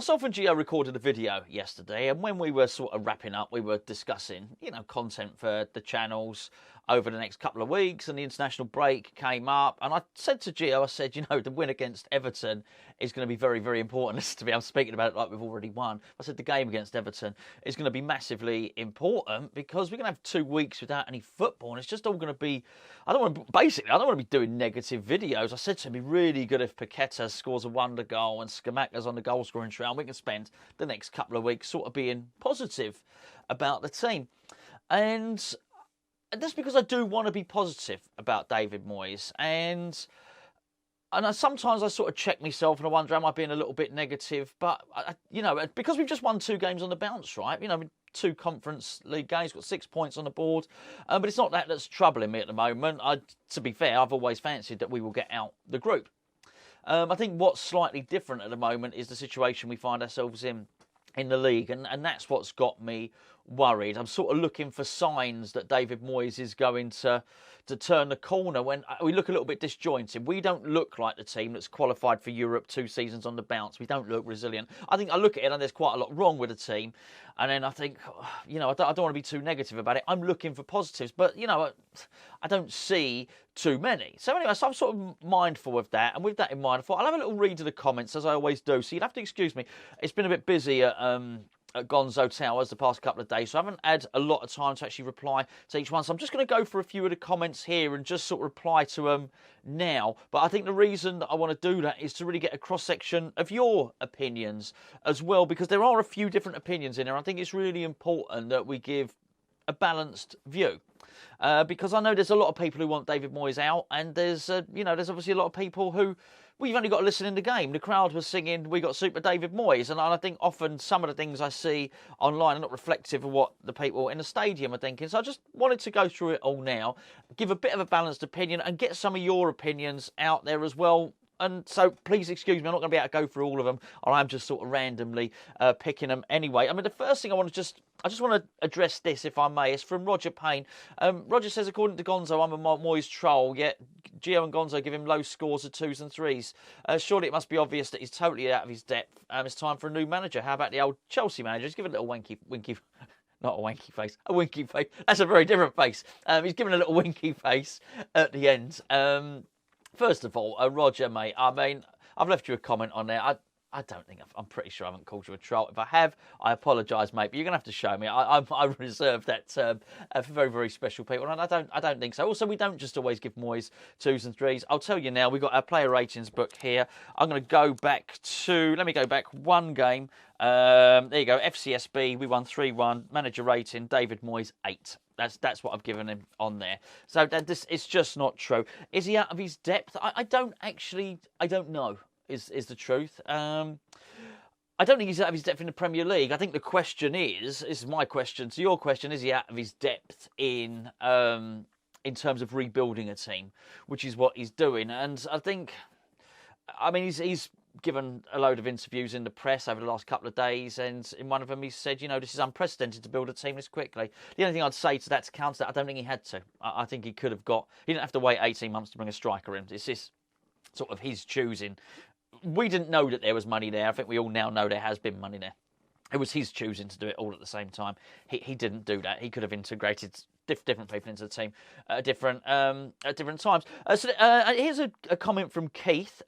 Myself and Gio recorded a video yesterday, and when we were sort of wrapping up, we were discussing, content for the channels over the next couple of weeks, and the international break came up, and I said to Gio, I said, the win against Everton is going to be very, very important. To me, I'm speaking about it like we've already won. I said the game against Everton is going to be massively important because we're going to have 2 weeks without any football, and it's just all going to be, I don't want to be doing negative videos. I said to him, it'd be really good if Paqueta scores a wonder goal and Scamacca's on the goal scoring trail, and we can spend the next couple of weeks sort of being positive about the team. And that's because I do want to be positive about David Moyes. And sometimes I sort of check myself and I wonder, am I being a little bit negative? But, because we've just won 2 games on the bounce, right? 2 Conference League games, got 6 points on the board. But it's not that that's troubling me at the moment. To be fair, I've always fancied that we will get out the group. I think what's slightly different at the moment is the situation we find ourselves in the league, and that's what's got me worried. I'm sort of looking for signs that David Moyes is going to turn the corner when we look a little bit disjointed. We don't look like the team that's qualified for Europe 2 seasons on the bounce. We don't look resilient. I think I look at it and there's quite a lot wrong with the team, and then I think, I don't want to be too negative about it. I'm looking for positives, but, I don't see too many. So anyway, so I'm sort of mindful of that, and with that in mind, I thought I'll have a little read of the comments, as I always do, so you'd have to excuse me. It's been a bit busy at Gonzo Towers the past couple of days, so I haven't had a lot of time to actually reply to each one. So I'm just going to go for a few of the comments here and just sort of reply to them now. But I think the reason that I want to do that is to really get a cross-section of your opinions as well, because there are a few different opinions in there. I think it's really important that we give a balanced view. Because I know there's a lot of people who want David Moyes out, and there's obviously a lot of people who, well, you've only got to listen in the game. The crowd was singing, "We got Super David Moyes," and I think often some of the things I see online are not reflective of what the people in the stadium are thinking. So I just wanted to go through it all now, give a bit of a balanced opinion, and get some of your opinions out there as well. And so please excuse me, I'm not going to be able to go through all of them, or I'm just sort of randomly picking them anyway. I mean, the first thing I just want to address this, if I may. It's from Roger Payne. Roger says, according to Gonzo, I'm a Moyes troll, yet Gio and Gonzo give him low scores of 2s and 3s. Surely it must be obvious that he's totally out of his depth. It's time for a new manager. How about the old Chelsea manager? Just give it a little winky, not a wanky face, a winky face. That's a very different face. He's giving a little winky face at the end. First of all, Roger, mate, I mean, I've left you a comment on there. I don't think, I'm pretty sure I haven't called you a troll. If I have, I apologise, mate, but you're going to have to show me. I reserve that term for very, very special people, and I don't think so. Also, we don't just always give Moyes 2s and 3s. I'll tell you now, we've got our player ratings book here. I'm going to go back let me go back one game. There you go, FCSB, we won 3-1. Manager rating, David Moyes, 8. That's what I've given him on there. So it's just not true. Is he out of his depth? I don't know, is the truth. I don't think he's out of his depth in the Premier League. I think the question is my question to your question, is he out of his depth in terms of rebuilding a team, which is what he's doing. And I think, he's given a load of interviews in the press over the last couple of days, and in one of them he said, this is unprecedented to build a team this quickly. The only thing I'd say to that, to counter that, I don't think he had to. I think he could have he didn't have to wait 18 months to bring a striker in. It's this sort of his choosing. We didn't know that there was money there. I think we all now know there has been money there. It was his choosing to do it all at the same time. He didn't do that. He could have integrated different people into the team at different times. Here's a comment from Keith.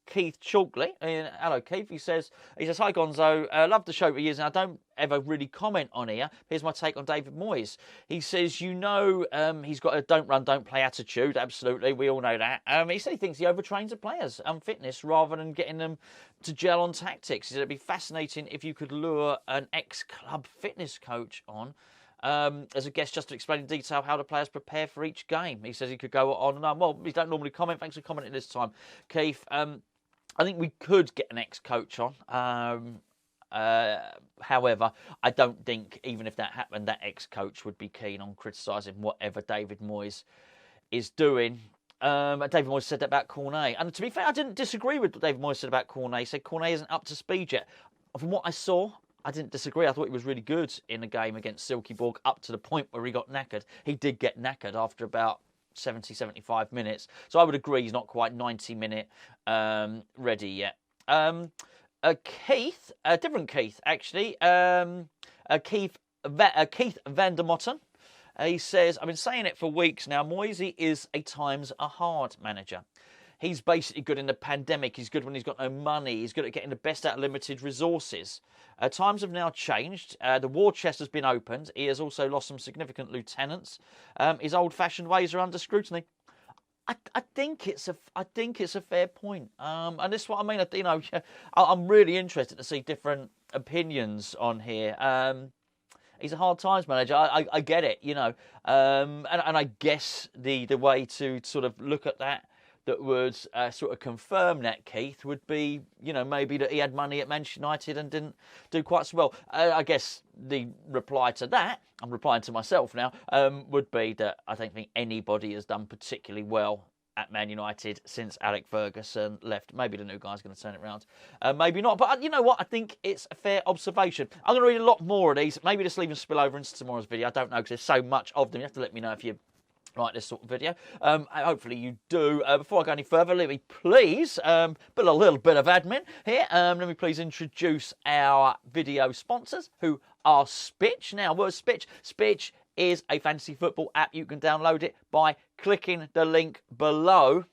Keith Chalkley. Hello, Keith. He says, "Hi, Gonzo. Love the show for years, and I don't ever really comment on here. Here's my take on David Moyes." He says, he's got a don't run, don't play attitude. Absolutely, we all know that. He said he thinks he overtrains the players on fitness rather than getting them to gel on tactics. He said it'd be fascinating if you could lure an ex-club fitness coach on as a guest just to explain in detail how the players prepare for each game. He says he could go on and on. Well, we don't normally comment. Thanks for commenting this time, Keith. I think we could get an ex-coach on. However, I don't think, even if that happened, that ex-coach would be keen on criticising whatever David Moyes is doing. David Moyes said that about Cornet. And to be fair, I didn't disagree with what David Moyes said about Cornet. He said Cornet isn't up to speed yet. From what I saw, I didn't disagree. I thought he was really good in the game against Silkeborg up to the point where he got knackered. He did get knackered after about 70, 75 minutes. So I would agree he's not quite 90-minute ready yet. Keith, different Keith actually, Keith Van der Motten. He says, I've been saying it for weeks now, Moyes is a times a hard manager. He's basically good in the pandemic. He's good when he's got no money. He's good at getting the best out of limited resources. Times have now changed. The war chest has been opened. He has also lost some significant lieutenants. His old-fashioned ways are under scrutiny. I think it's a fair point. And this is what I mean. You know, I'm really interested to see different opinions on here. He's a hard times manager. I get it, you know. And I guess the way to sort of look at that would sort of confirm that, Keith, would be, you know, maybe that he had money at Manchester United and didn't do quite so well. I guess the reply to that, I'm replying to myself now, would be that I don't think anybody has done particularly well at Man United since Alex Ferguson left. Maybe the new guy's going to turn it around. Maybe not. But you know what? I think it's a fair observation. I'm going to read a lot more of these. Maybe this will even spill over into tomorrow's video. I don't know, because there's so much of them. You have to let me know if you like this sort of video. Hopefully you do. Before I go any further, let me please put a little bit of admin here. Let me please introduce our video sponsors, who are Spitch. Now, what's Spitch? Spitch is a fantasy football app. You can download it by clicking the link below.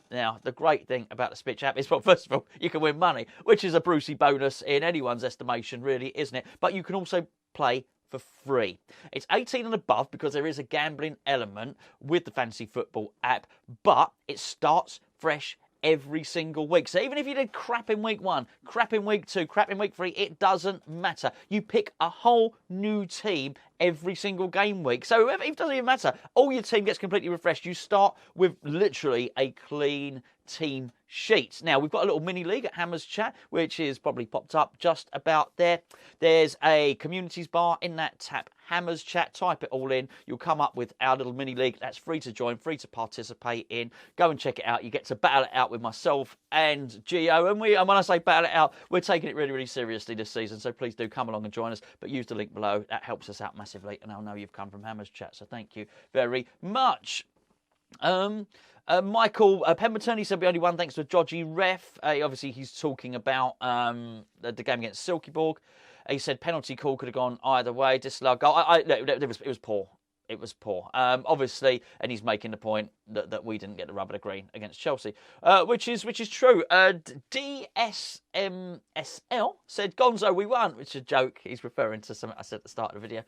Now, the great thing about the Spitch app is, well, first of all, you can win money, which is a Brucey bonus in anyone's estimation, really, isn't it? But you can also play for free. It's 18 and above, because there is a gambling element with the fantasy football app, but it starts fresh every single week. So even if you did crap in week 1, crap in week 2, crap in week 3, it doesn't matter. You pick a whole new team every single game week. So it doesn't even matter. All your team gets completely refreshed. You start with literally a clean team sheet. Now, we've got a little mini league at Hammers Chat, which is probably popped up just about there. There's a communities bar in that. Tap Hammers Chat, type it all in. You'll come up with our little mini league. That's free to join, free to participate in. Go and check it out. You get to battle it out with myself and Gio. And when I say battle it out, we're taking it really, really seriously this season. So please do come along and join us. But use the link below. That helps us out massively. And I know you've come from Hammers Chat, so thank you very much. Michael Pemberton, he said we only won thanks to a dodgy ref. Obviously, he's talking about the game against Silkeborg. He said penalty call could have gone either way. Disallowed goal. It was poor. It was poor. Obviously, and he's making the point that we didn't get the rub of the green against Chelsea, which is true. DSMSL said Gonzo, we won, which is a joke. He's referring to something I said at the start of the video.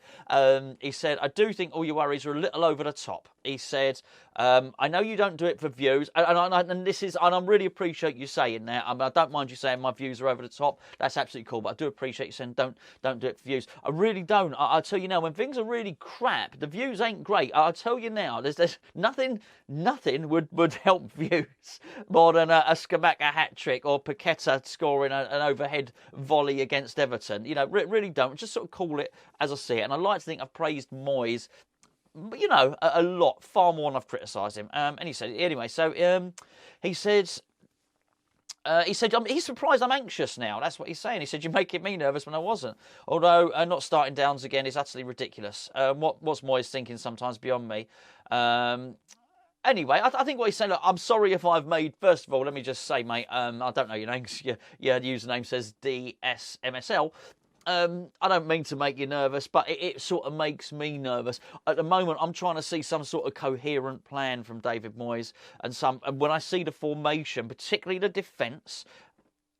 He said, I do think all your worries are a little over the top. He said, I know you don't do it for views, and I really appreciate you saying that. I don't mind you saying my views are over the top. That's absolutely cool, but I do appreciate you saying don't do it for views. I really don't. I'll tell you now, when things are really crap, the views ain't great. I'll tell you now, there's nothing would help views more than a Skamaka hat-trick or Paqueta scoring an overhead volley against Everton. You know, really don't. Just sort of call it as I see it. And I like to think I've praised Moyes, you know, a lot, far more than I've criticised him. And he said, anyway, so he said, he's surprised I'm anxious now. That's what he's saying. He said, you're making me nervous when I wasn't. Although not starting Downs again is utterly ridiculous. What's Moyes thinking sometimes beyond me? Anyway, I think what he's saying, look, I'm sorry if I've made, first of all, let me just say, mate, I don't know your name, your username says DSMSL. I don't mean to make you nervous, but it sort of makes me nervous. At the moment, I'm trying to see some sort of coherent plan from David Moyes, and when I see the formation, particularly the defence,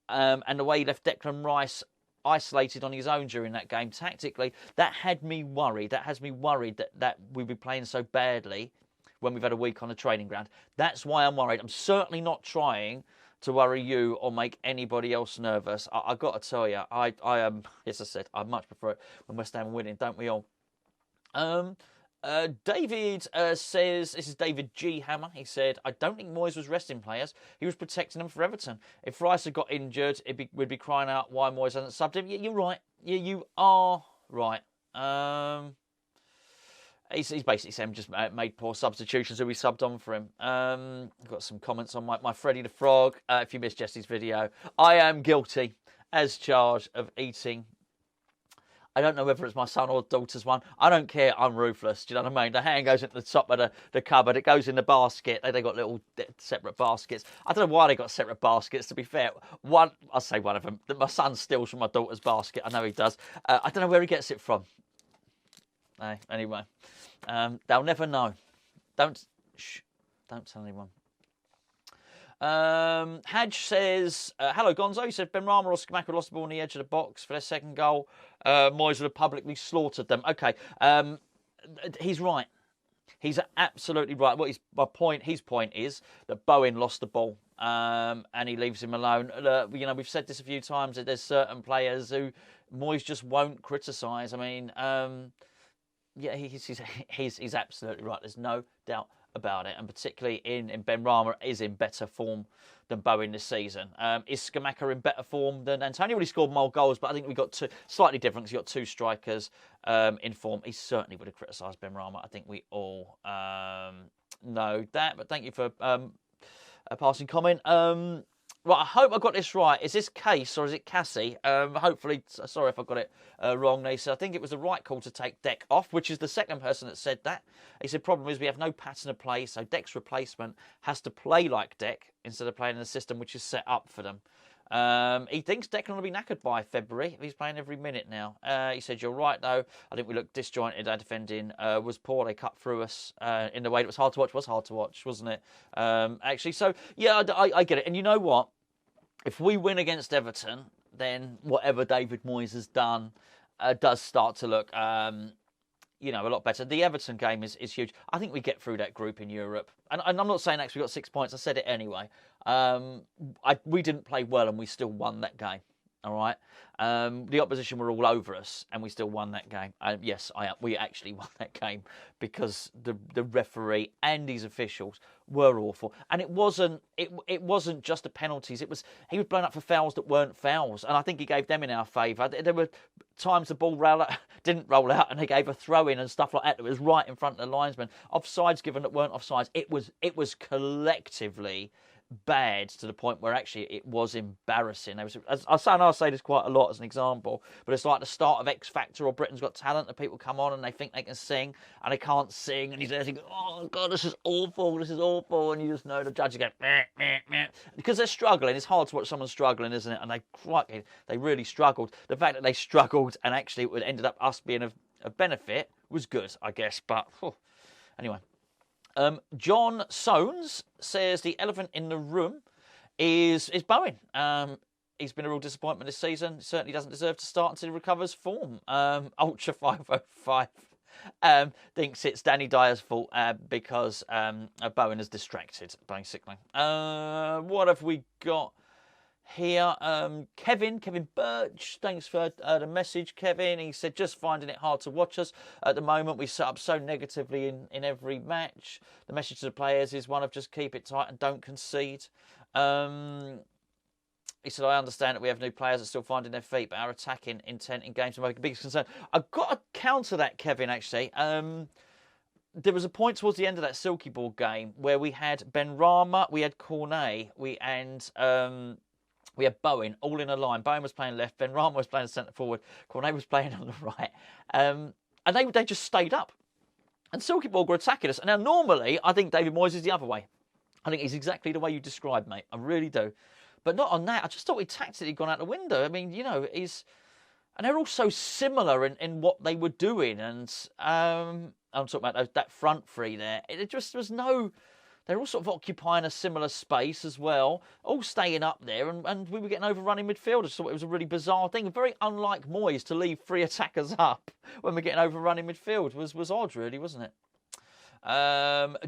and the way he left Declan Rice isolated on his own during that game tactically, that had me worried. That has me worried that we'd be playing so badly when we've had a week on the training ground. That's why I'm worried. I'm certainly not trying to worry you or make anybody else nervous. I've got to tell you, I am, as I said, I much prefer it when West Ham are winning, don't we all? David says, this is David G. Hammer, he said, I don't think Moyes was resting players. He was protecting them for Everton. If Rice had got injured, we'd be crying out why Moyes hasn't subbed him. Yeah, you're right. Yeah, you are right. He's basically saying just made poor substitutions, so we subbed on for him. I've got some comments on my Freddy the Frog. If you missed Jesse's video, I am guilty as charged of eating I don't know whether it's my son or daughter's one. I don't care. I'm ruthless. Do you know what I mean? The hand goes into the top of the cupboard. It goes in the basket. They got little separate baskets. I don't know why they got separate baskets, to be fair. I'll say one of them. My son steals from my daughter's basket. I know he does. I don't know where he gets it from. Anyway, they'll never know. Don't tell anyone. Hadj says, hello Gonzo. He said Benrahma or Scamacca lost the ball on the edge of the box for their second goal. Moyes would have publicly slaughtered them. Okay, he's right. He's absolutely right. His point is that Bowen lost the ball and he leaves him alone. We've said this a few times that there's certain players who Moyes just won't criticise. I mean, he's absolutely right. There's no doubt about it, and particularly in Benrahma is in better form than Bowen this season. Is Scamacca in better form than Antonio? He scored more goals, but I think we got two slightly different because you got two strikers in form. He certainly would have criticised Benrahma. I think we all know that. But thank you for a passing comment. Right, I hope I got this right. Is this Case or is it Cassie? Hopefully, sorry if I got it wrong. They said I think it was the right call to take Deck off, which is the second person that said that. He said problem is we have no pattern of play, so Deck's replacement has to play like Deck instead of playing in the system which is set up for them. He thinks Declan will be knackered by February. He's playing every minute now. He said, you're right, though. I think we looked disjointed. Our defending was poor. They cut through us in the way that was hard to watch. Was hard to watch, wasn't it? Actually, so, yeah, I get it. And you know what? If we win against Everton, then whatever David Moyes has done does start to look, a lot better. The Everton game is huge. I think we get through that group in Europe. And I'm not saying actually we got 6 points. I said it anyway. We didn't play well and we still won that game. All right. The opposition were all over us and we still won that game. Yes, we actually won that game because the referee and these officials were awful. And it wasn't just the penalties. He was blown up for fouls that weren't fouls. And I think he gave them in our favour. There were times the ball didn't roll out and they gave a throw in and stuff like that. It was right in front of the linesman. Offsides given that weren't offsides. It was collectively bad to the point where actually it was embarrassing. I'll say this quite a lot as an example, but it's like the start of X Factor or Britain's Got Talent, and people come on and they think they can sing and they can't sing, and he's there thinking, oh God, this is awful, and you just know the judge is going, meh, meh, meh. Because they're struggling. It's hard to watch someone struggling, isn't it? And they really struggled. The fact that they struggled and actually it ended up us being a benefit was good, I guess, but anyway. John Soanes says the elephant in the room is Bowen. He's been a real disappointment this season. Certainly doesn't deserve to start until he recovers form. Ultra 505 thinks it's Danny Dyer's fault because Bowen is distracted, basically. What have we got here? Kevin Birch, thanks for the message, Kevin. He said, just finding it hard to watch us at the moment. We set up so negatively in every match. The message to the players is one of just keep it tight and don't concede. He said, I understand that we have new players that are still finding their feet, but our attacking intent in games are my biggest concern. I've got to counter that, Kevin, actually. There was a point towards the end of that Silky Ball game where we had Benrahma, we had Cornet, we had Bowen all in a line. Bowen was playing left, Benrahma was playing centre forward, Cornet was playing on the right. And they just stayed up. And Silky Ball were attacking us. And now normally, I think David Moyes is the other way. I think he's exactly the way you described, mate. I really do. But not on that. I just thought he tactically gone out the window. I mean, and they're all so similar in what they were doing. And I'm talking about that front three there. It just was no. They're all sort of occupying a similar space as well, all staying up there, and we were getting overrun in midfield. I just thought it was a really bizarre thing. Very unlike Moyes to leave three attackers up when we're getting overrun in midfield. Was odd, really, wasn't it?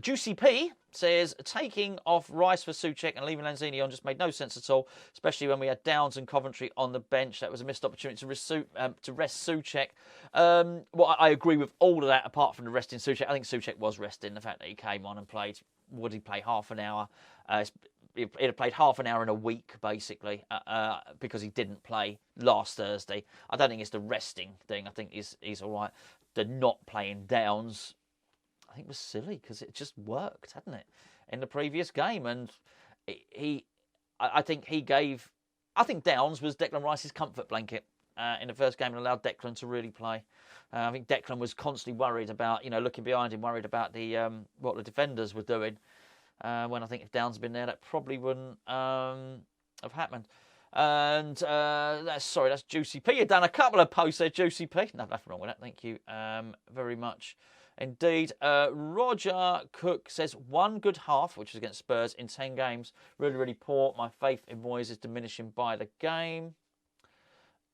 Juicy P says, taking off Rice for Souček and leaving Lanzini on just made no sense at all, especially when we had Downs and Coventry on the bench. That was a missed opportunity to rest Souček. Well, I agree with all of that, apart from the resting Souček. I think Souček was resting. The fact that he came on and played, would he play half an hour? He'd have played half an hour in a week, basically, because he didn't play last Thursday. I don't think it's the resting thing. I think he's all right. The not playing Downs, I think, was silly because it just worked, hadn't it, in the previous game? And I think Downs was Declan Rice's comfort blanket. in the first game and allowed Declan to really play. I think Declan was constantly worried about, looking behind him, worried about what the defenders were doing. When I think if Downs had been there, that probably wouldn't have happened. And that's Juicy P. You've done a couple of posts there, Juicy P. No, nothing wrong with that. Thank you very much indeed. Roger Cook says, one good half, which was against Spurs, in 10 games. Really, really poor. My faith in Moyes is diminishing by the game.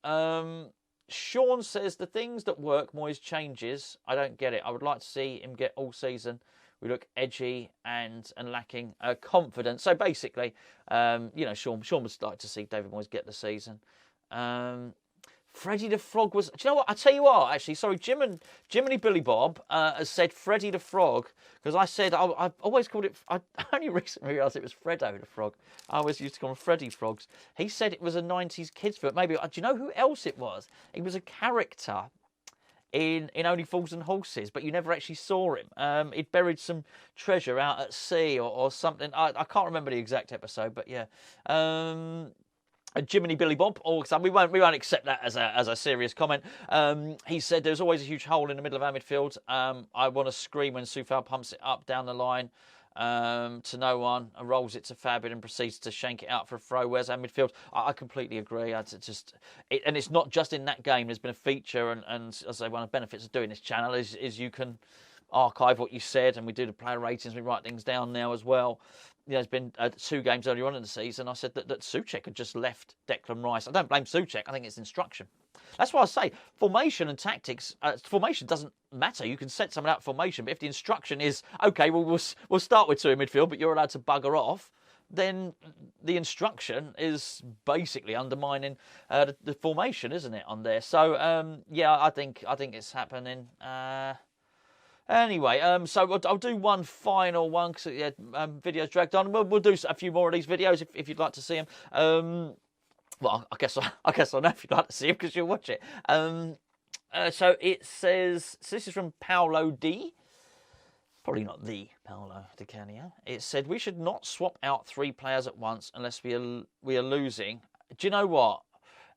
Sean says, the things that work, Moyes changes. I don't get it. I would like to see him get all season. We look edgy and lacking confidence. So basically, Sean would like to see David Moyes get the season. Freddie the Frog was... Do you know what? I tell you what, actually. Sorry, Jiminy Billy Bob has said Freddie the Frog, because I said... I always called it... I only recently realised it was Freddo the Frog. I always used to call him Freddie Frogs. He said it was a 90s kids film. Maybe... Do you know who else it was? He was a character in Only Fools and Horses, but you never actually saw him. He'd buried some treasure out at sea or something. I can't remember the exact episode, but yeah. Jiminy Billy Bob, we won't accept that as a serious comment. He said there's always a huge hole in the middle of our midfield. I want to scream when Soufal pumps it up down the line to no one and rolls it to Fabid and proceeds to shank it out for a throw. Where's our midfield? I completely agree. And it's not just in that game. There's been a feature, and as I say, one of the benefits of doing this channel is you can archive what you said, and we do the player ratings. We write things down now as well. There's been 2 games earlier on in the season. I said that Souček had just left Declan Rice. I don't blame Souček. I think it's instruction. That's why I say formation and tactics. Formation doesn't matter. You can set someone out formation, but if the instruction is okay, we'll start with 2 in midfield, but you're allowed to bugger off, then the instruction is basically undermining the formation, isn't it? On there. So I think it's happening. Anyway, so I'll do one final one because video's dragged on. We'll do a few more of these videos if you'd like to see them. Well, I guess I know if you'd like to see them because you'll watch it. So it says, so this is from Paolo D. Probably not the Paolo Di Canio. It said, we should not swap out 3 players at once unless we are losing. Do you know what?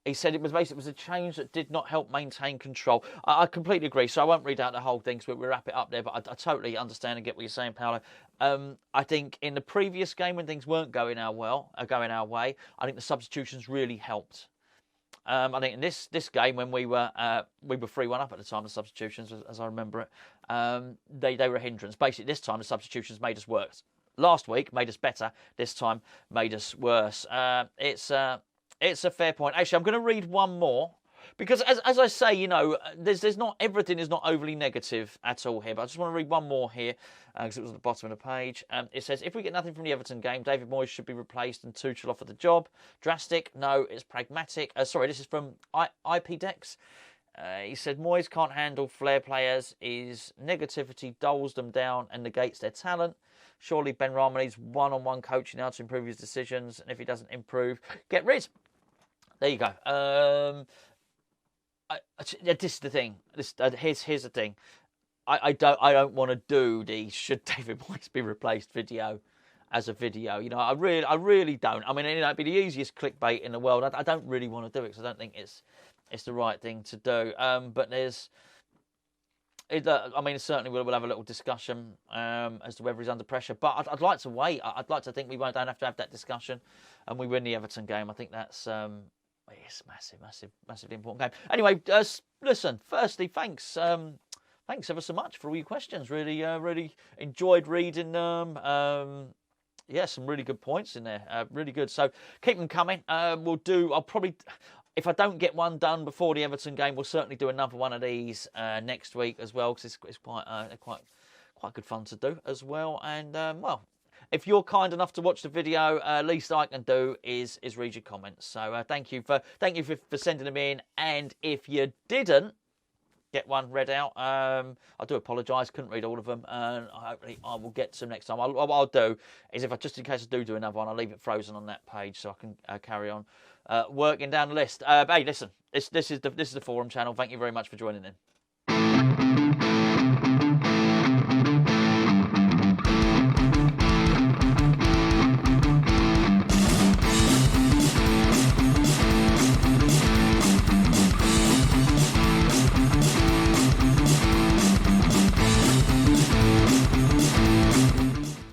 He said it was a change that did not help maintain control. I completely agree, so I won't read out the whole thing, so we'll wrap it up there, but I totally understand and get what you're saying, Paolo. I think in the previous game when things weren't going our way, I think the substitutions really helped. I think in this game when we were 3-1 up at the time, the substitutions, as I remember it, they were a hindrance. Basically, this time the substitutions made us worse. Last week made us better. This time made us worse. It's a fair point. Actually, I'm going to read one more because, as I say, there's not everything is not overly negative at all here. But I just want to read one more here because it was at the bottom of the page. It says, if we get nothing from the Everton game, David Moyes should be replaced and Tuchel offered the job. Drastic? No, it's pragmatic. Sorry, this is from IP Dex. He said, Moyes can't handle flair players. His negativity dulls them down and negates their talent. Surely Ben Rama needs one-on-one coaching now to improve his decisions. And if he doesn't improve, get rid. There you go. This is the thing. Here's the thing. I don't want to do the should David Moyes be replaced video as a video. I really don't. I mean, it'd be the easiest clickbait in the world. I don't really want to do it because I don't think it's the right thing to do. But certainly we'll have a little discussion as to whether he's under pressure. But I'd like to wait. I'd like to think we don't have to have that discussion, and we win the Everton game. I think that's it's massively important game. Anyway, listen. Firstly, thanks ever so much for all your questions. Really enjoyed reading them. Some really good points in there. Really good. So keep them coming. I'll probably. If I don't get one done before the Everton game, we'll certainly do another one of these next week as well, because it's quite good fun to do as well. And if you're kind enough to watch the video, least I can do is read your comments. So thank you for sending them in. And if you didn't get one read out, I do apologise. Couldn't read all of them, and hopefully I will get to them next time. What I'll do is, just in case I do another one, I'll leave it frozen on that page so I can carry on working down the list. Hey, listen, this is the forum channel. Thank you very much for joining in.